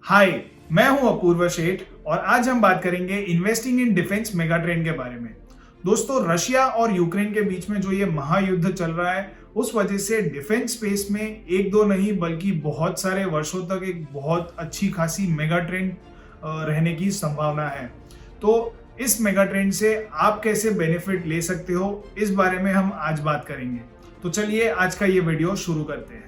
हाय, मैं हूं अपूर्व शेठ और आज हम बात करेंगे investing in defence mega trend के बारे में। दोस्तों, रशिया और यूक्रेन के बीच में जो ये महायुद्ध चल रहा है, उस वजह से डिफेंस स्पेस में एक दो नहीं बल्कि बहुत सारे वर्षों तक एक बहुत अच्छी खासी मेगा ट्रेंड रहने की संभावना है। तो इस मेगा ट्रेंड से आप कैसे बेनिफिट ले सकते हो, इस बारे में हम आज बात करेंगे। तो चलिए आज का ये वीडियो शुरू करते हैं।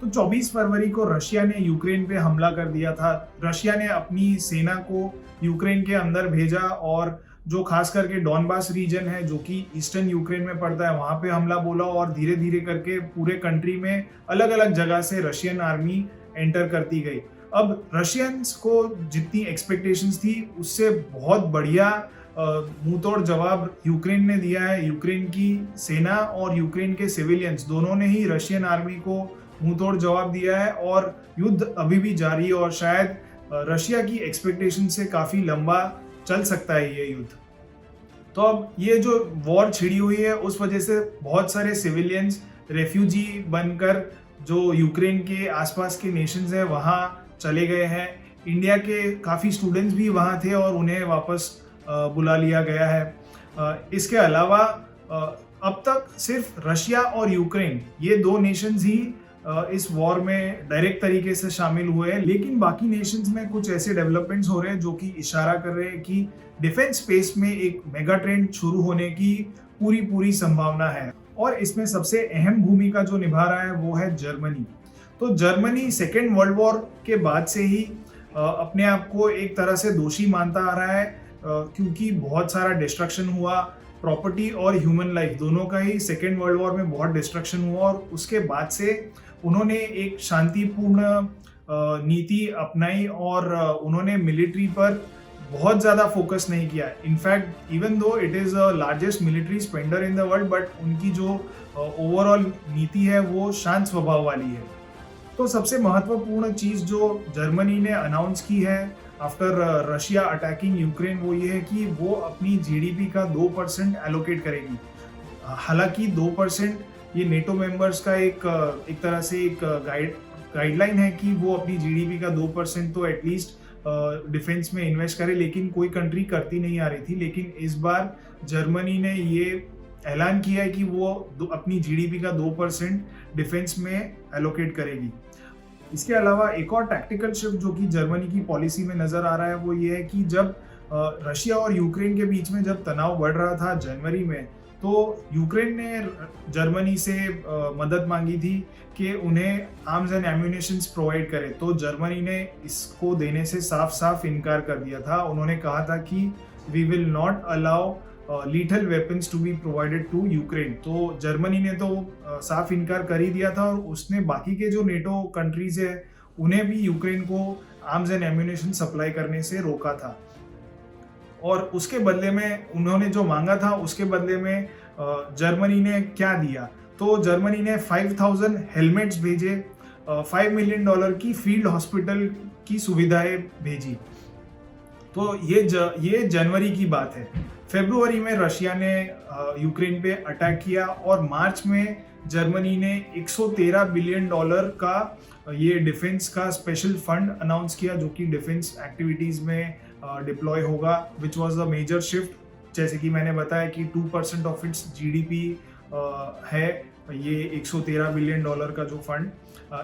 तो 24 फरवरी को रशिया ने यूक्रेन पे हमला कर दिया था। रशिया ने अपनी सेना को यूक्रेन के अंदर भेजा और जो खास करके डॉनबास रीजन है जो कि ईस्टर्न यूक्रेन में पड़ता है, वहां पे हमला बोला और धीरे धीरे करके पूरे कंट्री में अलग अलग जगह से रशियन आर्मी एंटर करती गई। अब रशियंस को जितनी एक्सपेक्टेशंस थी उससे बहुत बढ़िया मुंह तोड़ जवाब यूक्रेन ने दिया है। यूक्रेन की सेना और यूक्रेन के सिविलियंस दोनों ने ही रशियन आर्मी को मुंह तोड़ जवाब दिया है और युद्ध अभी भी जारी है और शायद रशिया की एक्सपेक्टेशन से काफी लंबा चल सकता है ये युद्ध। तो अब ये जो वॉर छिड़ी हुई है उस वजह से बहुत सारे सिविलियंस रेफ्यूजी बनकर जो यूक्रेन के आसपास के नेशंस हैं वहाँ चले गए हैं। इंडिया के काफ़ी स्टूडेंट्स भी वहाँ थे और उन्हें वापस बुला लिया गया है। इसके अलावा अब तक सिर्फ रशिया और यूक्रेन ये दो नेशंस ही इस वॉर में डायरेक्ट तरीके से शामिल हुए हैं, लेकिन बाकी नेशंस में कुछ ऐसे डेवलपमेंट्स हो रहे हैं जो कि इशारा कर रहे हैं कि डिफेंस स्पेस में एक मेगा ट्रेंड शुरू होने की पूरी संभावना है। और इसमें सबसे अहम भूमिका जो निभा रहा है वो है जर्मनी। तो जर्मनी सेकेंड वर्ल्ड वॉर के बाद से ही अपने आप को एक तरह से दोषी मानता आ रहा है, क्योंकि बहुत सारा डिस्ट्रक्शन हुआ, प्रॉपर्टी और ह्यूमन लाइफ दोनों का ही सेकेंड वर्ल्ड वॉर में बहुत डिस्ट्रक्शन हुआ और उसके बाद से उन्होंने एक शांतिपूर्ण नीति अपनाई और उन्होंने मिलिट्री पर बहुत ज़्यादा फोकस नहीं किया। In fact even though it is largest military spender in the world, but उनकी जो ओवरऑल नीति है वो शांत स्वभाव वाली है। तो सबसे महत्वपूर्ण चीज़ जो जर्मनी ने अनाउंस की है आफ्टर रशिया अटैकिंग यूक्रेन वो ये है कि वो अपनी जीडीपी का 2% एलोकेट करेगी। हालांकि 2% ये नेटो मेंबर्स का एक तरह से एक गाइडलाइन है कि वो अपनी जीडीपी का 2% तो एटलीस्ट डिफेंस में इन्वेस्ट करे, लेकिन कोई कंट्री करती नहीं आ रही थी। लेकिन इस बार जर्मनी ने ये ऐलान किया है कि वो अपनी जीडीपी का 2% डिफेंस में एलोकेट करेगी। इसके अलावा एक और टैक्टिकल शिफ्ट जो कि जर्मनी की पॉलिसी में नजर आ रहा है वो ये है कि जब रशिया और यूक्रेन के बीच में जब तनाव बढ़ रहा था जनवरी में, तो यूक्रेन ने जर्मनी से मदद मांगी थी कि उन्हें आर्म्स एंड एम्यूनिशंस प्रोवाइड करे। तो जर्मनी ने इसको देने से साफ साफ इनकार कर दिया था। उन्होंने कहा था कि we will not allow lethal weapons to be provided to Ukraine. तो जर्मनी ने तो साफ इनकार कर ही दिया था और उसने बाकी के जो नेटो कंट्रीज है उन्हें भी यूक्रेन को आर्म्स एंड एम्यूनिशन सप्लाई करने से रोका था। और उसके बदले में उन्होंने जो मांगा था उसके बदले में जर्मनी ने क्या दिया, तो जर्मनी ने 5000 हेलमेट्स भेजे, $5 मिलियन की फील्ड हॉस्पिटल की सुविधाएं भेजी। तो ये जनवरी की बात है। फरवरी में रशिया ने यूक्रेन पे अटैक किया और मार्च में जर्मनी ने $113 बिलियन का ये डिफेंस का स्पेशल फंड अनाउंस किया जो कि डिफेंस एक्टिविटीज में डिप्लॉय होगा, which was a major shift. जैसे कि मैंने बताया कि 2% ऑफ इट्स जीडीपी है ये $113 बिलियन का जो फंड।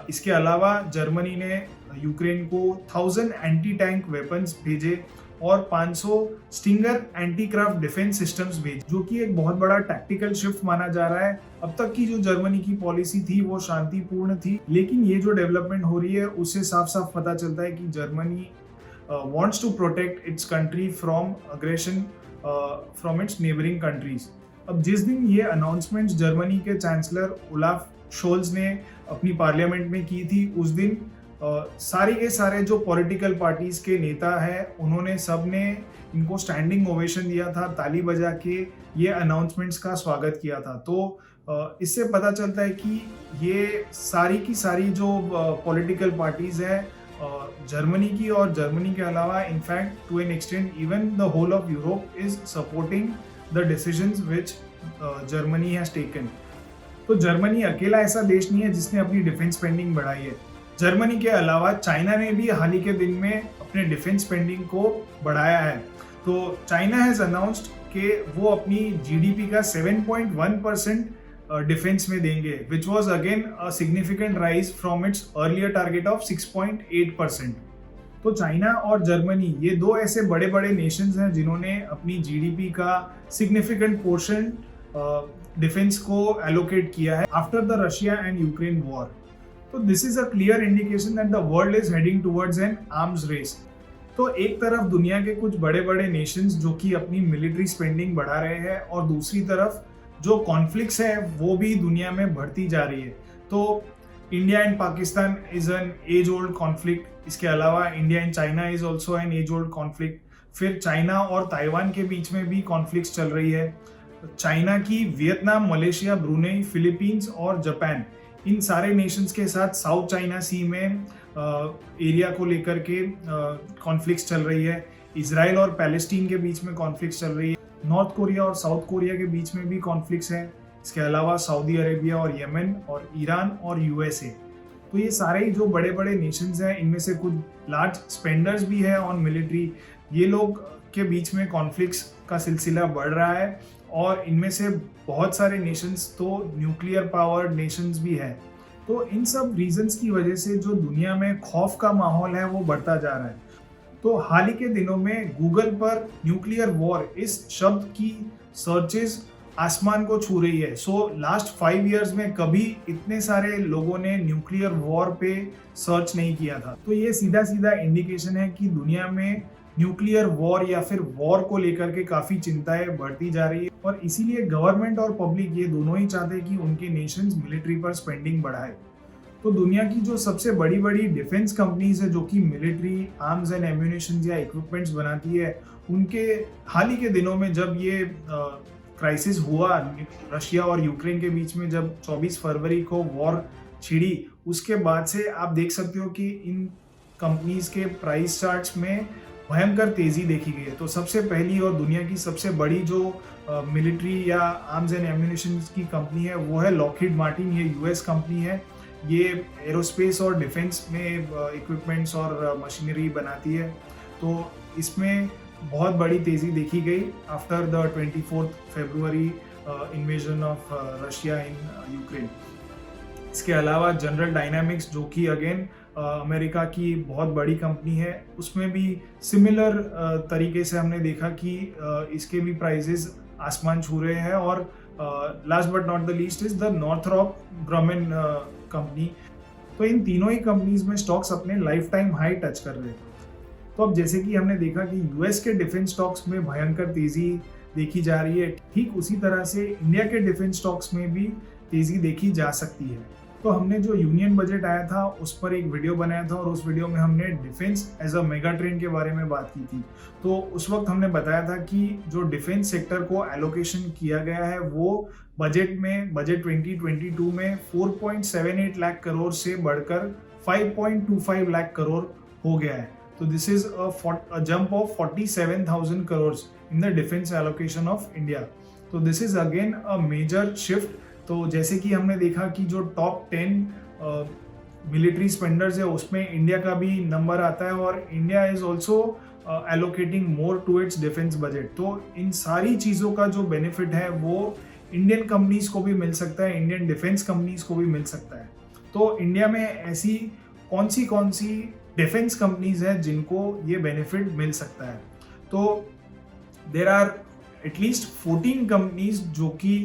इसके अलावा जर्मनी ने यूक्रेन को 1000 एंटी टैंक वेपन्स भेजे और 500 stinger anti craft defence systems भेजे, जो कि एक बहुत बड़ा टैक्टिकल शिफ्ट माना जा रहा है। अब तक की जो जर्मनी की पॉलिसी थी वो शांतिपूर्ण थी, लेकिन ये जो डेवलपमेंट हो रही है उससे साफ साफ पता चलता है कि Germany wants to protect its country from aggression from its neighboring countries। अब जिस दिन ये अनाउंसमेंट्स जर्मनी के चांसलर ओलाफ शोल्ज ने अपनी पार्लियामेंट में की थी, उस दिन सारे के सारे जो पॉलिटिकल पार्टीज के नेता हैं उन्होंने सब ने इनको स्टैंडिंग ओवेशन दिया था, ताली बजा के ये अनाउंसमेंट्स का स्वागत किया था। तो इससे पता चलता है कि ये सारी की सारी जो पॉलिटिकल पार्टीज हैं जर्मनी की और जर्मनी के अलावा in fact to an extent even the whole of Europe is supporting the decisions which Germany has taken. तो जर्मनी अकेला ऐसा देश नहीं है जिसने अपनी डिफेंस स्पेंडिंग बढ़ाई है। जर्मनी के अलावा चाइना ने भी हाल ही के दिन में अपने डिफेंस स्पेंडिंग को बढ़ाया है। तो चाइना हैज अनाउंस्ड कि वो अपनी जीडीपी का 7.1% डिफेंस में देंगे, which was again a significant rise from its earlier target of 6.8%। तो चाइना और जर्मनी ये दो ऐसे बड़े बड़े नेशंस हैं जिन्होंने अपनी जीडीपी का सिग्निफिकेंट पोर्शन डिफेंस को एलोकेट किया है after the Russia and Ukraine war. तो this is a clear indication that the world is heading towards an arms race. तो एक तरफ दुनिया के कुछ बड़े बड़े नेशंस जो कि अपनी मिलिट्री स्पेंडिंग बढ़ा रहे हैं और दूसरी तरफ जो कॉन्फ्लिक्ट्स है वो भी दुनिया में बढ़ती जा रही है। तो India and Pakistan is an age old conflict, इसके अलावा India and China is also an age old conflict. फिर चाइना और ताइवान के बीच में भी कॉन्फ्लिक्ट्स चल रही है। चाइना की वियतनाम, मलेशिया, ब्रुनेई, फिलीपींस और जापान, इन सारे नेशंस के साथ साउथ चाइना सी में एरिया को लेकर के कॉन्फ्लिक्ट्स चल रही है। इजराइल और पैलेस्टीन के बीच में कॉन्फ्लिक्ट्स चल रही है। नॉर्थ कोरिया और साउथ कोरिया के बीच में भी कॉन्फ्लिक्ट्स हैं। इसके अलावा सऊदी अरेबिया और यमन और ईरान और यूएसए। तो ये सारे जो बड़े बड़े नेशंस हैं इनमें से कुछ लार्ज स्पेंडर्स भी है ऑन मिलिट्री। ये लोग के बीच में कॉन्फ्लिक्ट्स का सिलसिला बढ़ रहा है और इनमें से बहुत सारे नेशंस तो न्यूक्लियर पावर्ड नेशंस भी हैं। तो इन सब रीजंस की वजह से जो दुनिया में खौफ का माहौल है वो बढ़ता जा रहा है। तो हाल ही के दिनों में गूगल पर न्यूक्लियर वॉर इस शब्द की सर्चेस आसमान को छू रही है। सो लास्ट 5 इयर्स में कभी इतने सारे लोगों ने न्यूक्लियर वॉर पे सर्च नहीं किया था। तो ये सीधा सीधा इंडिकेशन है कि दुनिया में न्यूक्लियर वॉर या फिर वॉर को लेकर के काफी चिंताएं बढ़ती जा रही है और इसीलिए गवर्नमेंट और पब्लिक ये दोनों ही चाहते हैं कि उनके नेशंस मिलिट्री पर स्पेंडिंग बढ़ाए। तो दुनिया की जो सबसे बड़ी बड़ी डिफेंस कंपनीज है जो कि मिलिट्री आर्म्स एंड एम्यूनेशन या इक्विपमेंट्स बनाती है, उनके हाल ही के दिनों में जब ये क्राइसिस हुआ रशिया और यूक्रेन के बीच में, जब 24 फरवरी को वॉर छिड़ी, उसके बाद से आप देख सकते हो कि इन कंपनीज के प्राइस चार्ट्स में भयंकर तेजी देखी गई है। तो सबसे पहली और दुनिया की सबसे बड़ी जो मिलिट्री या आर्म्स एंड एम्यूनेशन की कंपनी है वो है लॉकहीड मार्टिन। ये यूएस कंपनी है। ये एरोस्पेस और डिफेंस में इक्विपमेंट्स और मशीनरी बनाती है। तो इसमें बहुत बड़ी तेज़ी देखी गई after the 24 February invasion of Russia in Ukraine. इसके अलावा जनरल डायनामिक्स जो कि अगेन अमेरिका की बहुत बड़ी कंपनी है, उसमें भी सिमिलर तरीके से हमने देखा कि इसके भी प्राइजेस आसमान छू रहे हैं। और last but not the least is the Northrop Grumman company. तो इन तीनों ही कंपनीज में स्टॉक्स अपने लाइफ टाइम हाई टच कर रहे हैं। तो अब जैसे कि हमने देखा कि यूएस के डिफेंस स्टॉक्स में भयंकर तेजी देखी जा रही है, ठीक उसी तरह से इंडिया के डिफेंस स्टॉक्स में भी तेजी देखी जा सकती है। तो हमने जो यूनियन बजट आया था उस पर एक वीडियो बनाया था और उस वीडियो में हमने defence as a mega trend के बारे में बात की थी। तो उस वक्त हमने बताया था कि जो डिफेंस सेक्टर को एलोकेशन किया गया है वो बजट 2022 में 4.78 लाख करोड़ से बढ़कर 5.25 लाख करोड़ हो गया है। तो this is a jump of 47,000 crore in the defence allocation of India. तो this is again a major shift. तो जैसे कि हमने देखा कि जो टॉप 10 मिलिट्री स्पेंडर्स है उसमें इंडिया का भी नंबर आता है और India is also allocating more to its defence budget. तो इन सारी चीज़ों का जो बेनिफिट है वो इंडियन कंपनीज को भी मिल सकता है, इंडियन डिफेंस कंपनीज को भी मिल सकता है। तो इंडिया में ऐसी कौन सी डिफेंस कंपनीज हैं जिनको ये बेनिफिट मिल सकता है? तो देर आर एटलीस्ट 14 कंपनीज जो कि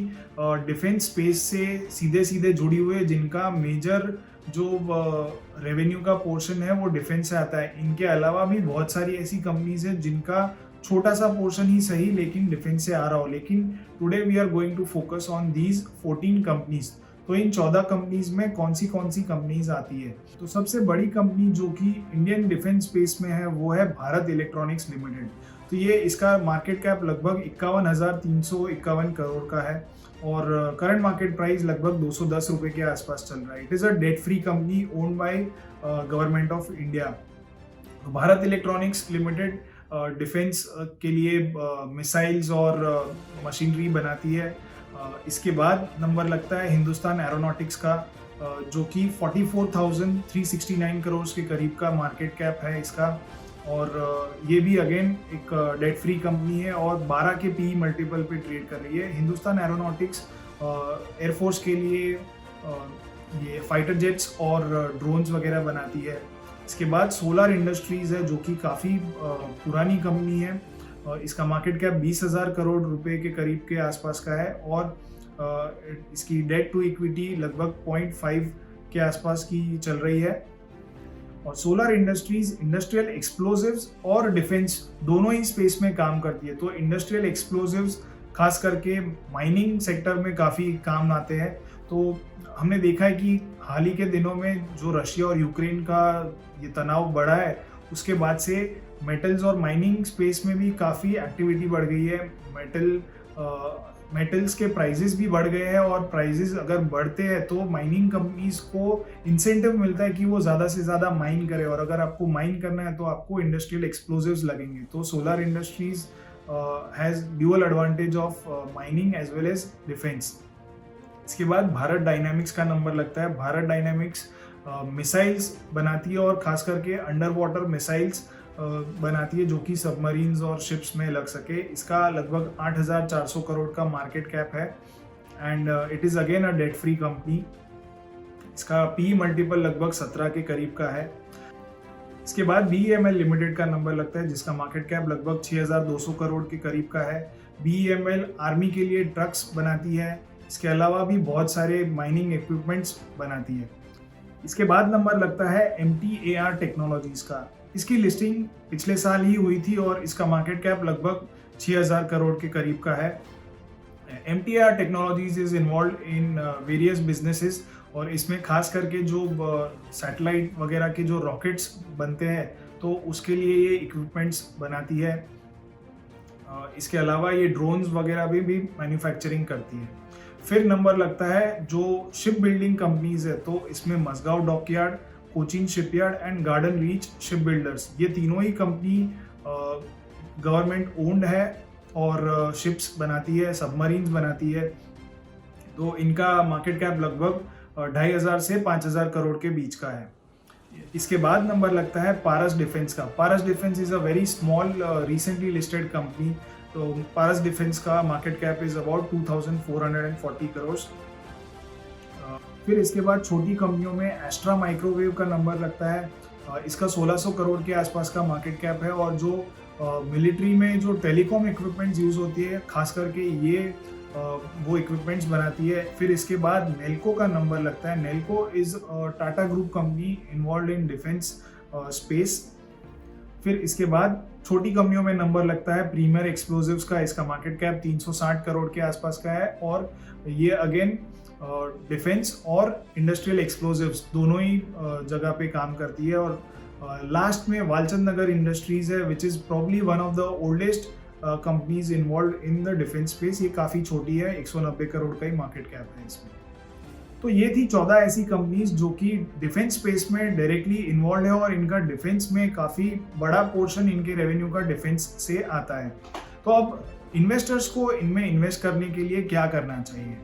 डिफेंस स्पेस से सीधे जुड़ी हुई है, जिनका मेजर जो रेवेन्यू का पोर्शन है वो डिफेंस से आता है। इनके अलावा भी बहुत सारी ऐसी कंपनीज हैं जिनका छोटा सा पोर्शन ही सही लेकिन डिफेंस से आ रहा हो। लेकिन today we are going to focus on these 14 companies. तो इन 14 कंपनीज में कौन सी कंपनीज आती है? तो सबसे बड़ी कंपनी जो कि इंडियन डिफेंस स्पेस में है वो है भारत इलेक्ट्रॉनिक्स लिमिटेड। तो ये इसका मार्केट कैप लगभग 51,351 करोड़ का है और करंट मार्केट प्राइस लगभग 210 रुपये के आसपास चल रहा है। It is a debt free company owned by government of India. Bharat electronics limited defence के लिए मिसाइल्स और मशीनरी बनाती है। इसके बाद नंबर लगता है हिंदुस्तान एरोनॉटिक्स का, जो कि 44,369 करोड़ के करीब का मार्केट कैप है इसका। और ये भी अगेन एक डेट फ्री कंपनी है और 12 के पी मल्टीपल पे ट्रेड कर रही है। हिंदुस्तान एरोनॉटिक्स एयरफोर्स के लिए ये फाइटर जेट्स और ड्रोन्स वगैरह बनाती है। इसके बाद सोलर इंडस्ट्रीज़ है, जो कि काफ़ी पुरानी कंपनी है। इसका मार्केट कैप 20,000 करोड़ रुपए के करीब के आसपास का है और इसकी डेट टू इक्विटी लगभग 0.5 के आसपास की चल रही है। और सोलर इंडस्ट्रीज इंडस्ट्रियल एक्सप्लोजिव्स और डिफेंस दोनों ही स्पेस में काम करती है। तो इंडस्ट्रियल एक्सप्लोजिव्स खास करके माइनिंग सेक्टर में काफ़ी काम आते हैं। तो हमने देखा है कि हाल ही के दिनों में जो रशिया और यूक्रेन का ये तनाव बढ़ा है, उसके बाद से मेटल्स और माइनिंग स्पेस में भी काफ़ी एक्टिविटी बढ़ गई है। मेटल्स के प्राइजेस भी बढ़ गए हैं और प्राइजेस अगर बढ़ते हैं तो माइनिंग कंपनीज को इंसेंटिव मिलता है कि वो ज़्यादा से ज़्यादा माइन करे, और अगर आपको माइन करना है तो आपको इंडस्ट्रियल एक्सप्लोजिव्स लगेंगे। तो solar industries has dual advantage of mining as well as defence. इसके बाद भारत डायनामिक्स का नंबर लगता है। भारत डायनामिक्स मिसाइल्स बनाती है और खास करके अंडर वाटर मिसाइल्स बनाती है, जो कि सबमरीन्स और शिप्स में लग सके। इसका लगभग 8,400 करोड़ का मार्केट कैप है and it is again a debt free company. इसका पी मल्टीपल लगभग 17 के करीब का है। इसके बाद BEML लिमिटेड का नंबर लगता है, जिसका मार्केट कैप लगभग 6,200 करोड़ के करीब का है। BEML आर्मी के लिए ट्रक्स बनाती है, इसके अलावा भी बहुत सारे माइनिंग इक्विपमेंट्स बनाती है। इसके बाद नंबर लगता है MTAR टेक्नोलॉजीज़ का। इसकी लिस्टिंग पिछले साल ही हुई थी और इसका मार्केट कैप लगभग 6,000 करोड़ के करीब का है। MTAR technologies is involve in various businesses और इसमें खास करके जो सैटेलाइट वगैरह के जो रॉकेट्स बनते हैं तो उसके लिए ये इक्विपमेंट्स बनाती है। इसके अलावा ये ड्रोन्स वगैरह भी मैन्युफैक्चरिंग करती है। फिर नंबर लगता है जो शिप बिल्डिंग कंपनीज है, तो इसमें Mazagon dockyard, Cochin shipyard and garden reach ship builders, ये तीनों ही कंपनी गवर्नमेंट ओन्ड है और शिप्स बनाती है, सबमरीन्स बनाती है। तो इनका मार्केट कैप लगभग 2,500 से 5,000 करोड़ के बीच का है। इसके बाद नंबर लगता है पारस डिफेंस का। Paras defence is a very small recently listed company. तो पारस डिफेंस का market cap is about 2,440 crore. फिर इसके बाद छोटी कंपनियों में एस्ट्रा माइक्रोवेव का नंबर लगता है। इसका 1,600 करोड़ के आसपास का मार्केट कैप है और जो मिलिट्री में जो टेलीकॉम इक्विपमेंट्स यूज़ होती है, खास करके ये वो इक्विपमेंट्स बनाती है। फिर इसके बाद नेल्को का नंबर लगता है। Nelco is Tata group company involve in defence space. फिर इसके बाद छोटी कंपनियों में नंबर लगता है प्रीमियर एक्सप्लोजिव्स का। इसका मार्केट कैप 360 करोड़ के आसपास का है और ये अगेन डिफेंस और इंडस्ट्रियल एक्सप्लोजिव्स दोनों ही जगह पे काम करती है। और लास्ट में वालचंद नगर इंडस्ट्रीज है, which is probably one of the oldest companies involve in the defence space. ये काफ़ी छोटी है, 190 करोड़ का ही मार्केट कैप है इसमें। तो ये थी 14 ऐसी कंपनीज जो कि डिफेंस स्पेस में डायरेक्टली इन्वॉल्व है और इनका डिफेंस में काफ़ी बड़ा पोर्शन इनके रेवेन्यू का डिफेंस से आता है। तो अब इन्वेस्टर्स को इनमें इन्वेस्ट करने के लिए क्या करना चाहिए?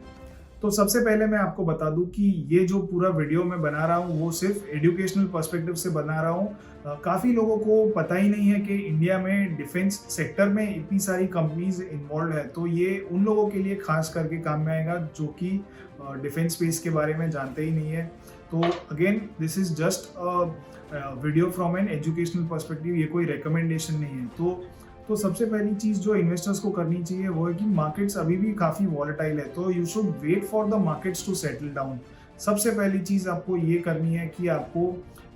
तो सबसे पहले मैं आपको बता दूं कि ये जो पूरा वीडियो मैं बना रहा हूँ वो सिर्फ एजुकेशनल पर्सपेक्टिव से बना रहा हूँ। काफ़ी लोगों को पता ही नहीं है कि इंडिया में डिफेंस सेक्टर में इतनी सारी कंपनीज इन्वॉल्व है। तो ये उन लोगों के लिए खास करके काम में आएगा जो कि डिफेंस स्पेस के बारे में जानते ही नहीं है। तो again this is just video from an educational perspective, ये कोई रिकमेंडेशन नहीं है। तो सबसे पहली चीज़ जो इन्वेस्टर्स को करनी चाहिए वो है कि मार्केट्स अभी भी काफ़ी वॉलेटाइल है, तो you should wait for the markets to settle down. सबसे पहली चीज़ आपको ये करनी है कि आपको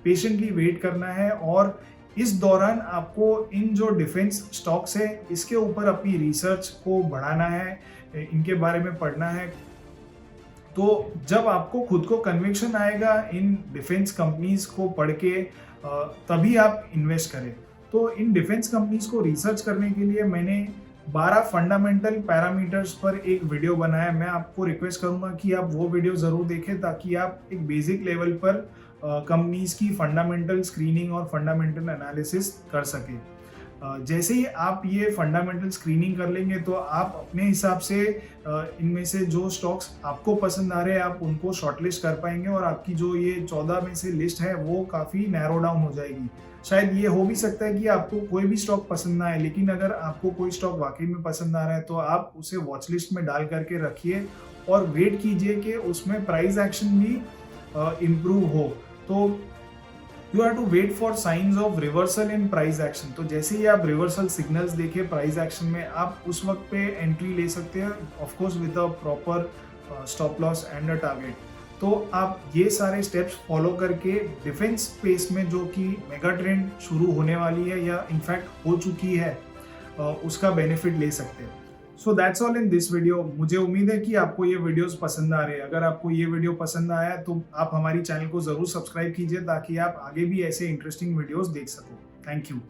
पेशेंटली वेट करना है और इस दौरान आपको इन जो डिफेंस स्टॉक्स है इसके ऊपर अपनी रिसर्च को बढ़ाना है, इनके बारे में पढ़ना है। तो जब आपको खुद को कन्विक्शन आएगा इन डिफेंस कंपनीज को पढ़ के, तभी आप इन्वेस्ट करें। तो इन डिफेंस कंपनीज को रिसर्च करने के लिए मैंने 12 फंडामेंटल पैरामीटर्स पर एक वीडियो बनाया है। मैं आपको रिक्वेस्ट करूंगा कि आप वो वीडियो ज़रूर देखें ताकि आप एक बेसिक लेवल पर कंपनीज की फंडामेंटल स्क्रीनिंग और फंडामेंटल एनालिसिस कर सकें। जैसे ही आप ये फंडामेंटल स्क्रीनिंग कर लेंगे तो आप अपने हिसाब से इनमें से जो स्टॉक्स आपको पसंद आ रहे हैं आप उनको शॉर्टलिस्ट कर पाएंगे और आपकी जो ये 14 में से लिस्ट है वो काफ़ी नैरो डाउन हो जाएगी। शायद ये हो भी सकता है कि आपको कोई भी स्टॉक पसंद ना आए, लेकिन अगर आपको कोई स्टॉक वाकई में पसंद आ रहा है तो आप उसे वॉच लिस्ट में डाल करके रखिए और वेट कीजिए कि उसमें प्राइस एक्शन भी इम्प्रूव हो। तो you have to wait for signs of reversal in price action. तो जैसे ही आप रिवर्सल सिग्नल्स देखें प्राइस एक्शन में, आप उस वक्त पे एंट्री ले सकते हैं, of course with a proper stop loss and a target. तो आप ये सारे स्टेप्स फॉलो करके डिफेंस स्पेस में जो कि मेगा ट्रेंड शुरू होने वाली है या इनफैक्ट हो चुकी है, उसका बेनिफिट ले सकते हैं। So that's all in this video. मुझे उम्मीद है कि आपको ये वीडियोस पसंद आ रहे हैं। अगर आपको ये वीडियो पसंद आया तो आप हमारी चैनल को ज़रूर सब्सक्राइब कीजिए ताकि आप आगे भी ऐसे इंटरेस्टिंग वीडियोस देख सको। Thank you.